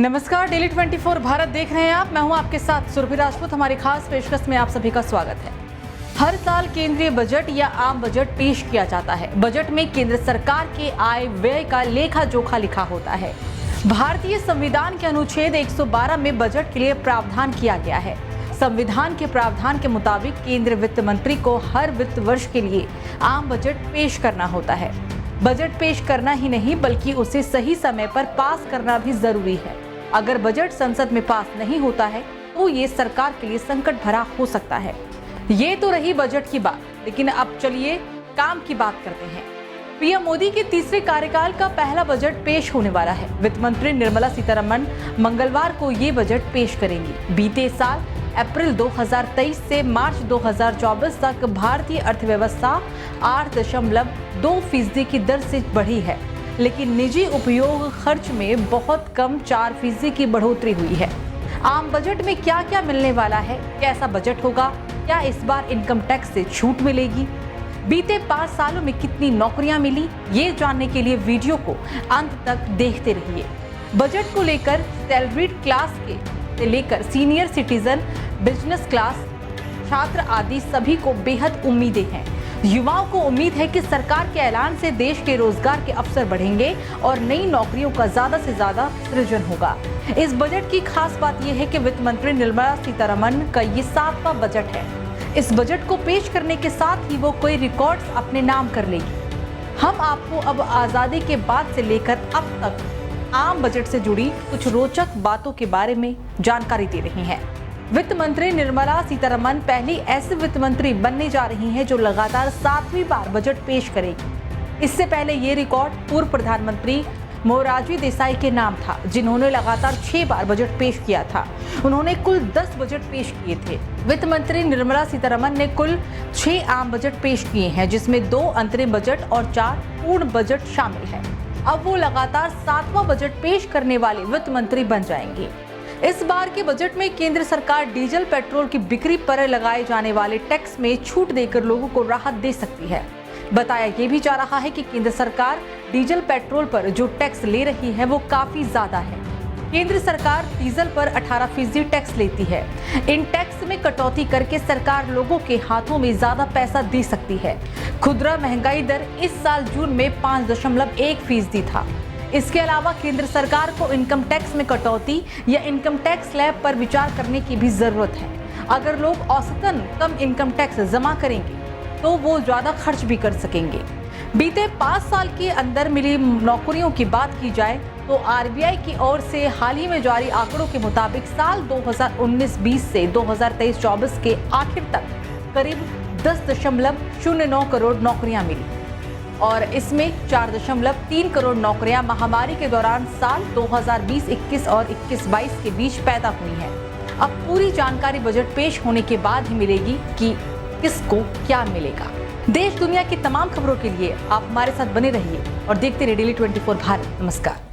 नमस्कार, डेली 24 भारत देख रहे हैं आप। मैं हूं आपके साथ सुरभि राजपूत। हमारी खास पेशकश में आप सभी का स्वागत है। हर साल केंद्रीय बजट या आम बजट पेश किया जाता है। बजट में केंद्र सरकार के आय व्यय का लेखा जोखा लिखा होता है। भारतीय संविधान के अनुच्छेद 112 में बजट के लिए प्रावधान किया गया है। संविधान के प्रावधान के मुताबिक केंद्रीय वित्त मंत्री को हर वित्त वर्ष के लिए आम बजट पेश करना होता है। बजट पेश करना ही नहीं बल्कि उसे सही समय पर पास करना भी जरूरी है। अगर बजट संसद में पास नहीं होता है तो ये सरकार के लिए संकट भरा हो सकता है। ये तो रही बजट की बात, लेकिन अब चलिए काम की बात करते हैं। पीएम मोदी के तीसरे कार्यकाल का पहला बजट पेश होने वाला है। वित्त मंत्री निर्मला सीतारमण मंगलवार को ये बजट पेश करेंगी। बीते साल अप्रैल 2023 से मार्च 2024 तक भारतीय अर्थव्यवस्था 8.2% की दर से बढ़ी है, लेकिन निजी उपयोग खर्च में बहुत कम 4% की बढ़ोतरी हुई है। आम बजट में क्या क्या मिलने वाला है, कैसा बजट होगा, क्या इस बार इनकम टैक्स से छूट मिलेगी, बीते 5 सालों में कितनी नौकरियां मिली, ये जानने के लिए वीडियो को अंत तक देखते रहिए। बजट को लेकर सैलरीड क्लास से लेकर सीनियर सिटीजन, बिजनेस क्लास, छात्र आदि सभी को बेहद उम्मीदें हैं। युवाओं को उम्मीद है कि सरकार के ऐलान से देश के रोजगार के अवसर बढ़ेंगे और नई नौकरियों का ज्यादा से ज्यादा सृजन होगा। इस बजट की खास बात यह है कि वित्त मंत्री निर्मला सीतारमण का ये 7वां बजट है। इस बजट को पेश करने के साथ ही वो कोई रिकॉर्ड्स अपने नाम कर लेगी। हम आपको अब आजादी के बाद से लेकर अब तक आम बजट से जुड़ी कुछ रोचक बातों के बारे में जानकारी दे रही हैं। वित्त मंत्री निर्मला सीतारमण पहली ऐसे वित्त मंत्री बनने जा रही हैं जो लगातार 7वीं बार बजट पेश करेगी। इससे पहले ये रिकॉर्ड पूर्व प्रधानमंत्री मोरारजी देसाई के नाम था, जिन्होंने लगातार 6 बार बजट पेश किया था। उन्होंने कुल 10 बजट पेश किए थे। वित्त मंत्री निर्मला सीतारमण ने कुल 6 आम बजट पेश किए हैं, जिसमें 2 अंतरिम बजट और 4 पूर्ण बजट शामिल है। अब वो लगातार 7वां बजट पेश करने वाले वित्त मंत्री बन जाएंगे। इस बार के बजट में केंद्र सरकार डीजल पेट्रोल की बिक्री पर लगाए जाने वाले टैक्स में छूट देकर लोगों को राहत दे सकती है। बताया ये भी जा रहा है कि केंद्र सरकार डीजल पेट्रोल पर जो टैक्स ले रही है वो काफी ज्यादा है। केंद्र सरकार डीजल पर 18% टैक्स लेती है। इन टैक्स में कटौती करके सरकार लोगों के हाथों में ज्यादा पैसा दे सकती है। खुदरा महंगाई दर इस साल जून में 5.1% था। इसके अलावा केंद्र सरकार को इनकम टैक्स में कटौती या इनकम टैक्स स्लैब पर विचार करने की भी जरूरत है। अगर लोग औसतन कम इनकम टैक्स जमा करेंगे तो वो ज्यादा खर्च भी कर सकेंगे। बीते 5 साल के अंदर मिली नौकरियों की बात की जाए तो आरबीआई की ओर से हाल ही में जारी आंकड़ों के मुताबिक साल 2019-20 से 2023-24 के आखिर तक करीब 10.09 करोड़ नौकरियां मिली और इसमें 4.3 करोड़ नौकरियां महामारी के दौरान साल 2020-21 और 21-22 के बीच पैदा हुई हैं। अब पूरी जानकारी बजट पेश होने के बाद ही मिलेगी कि किसको क्या मिलेगा। देश दुनिया की तमाम खबरों के लिए आप हमारे साथ बने रहिए और देखते रहिए डेली 24 भारत। नमस्कार।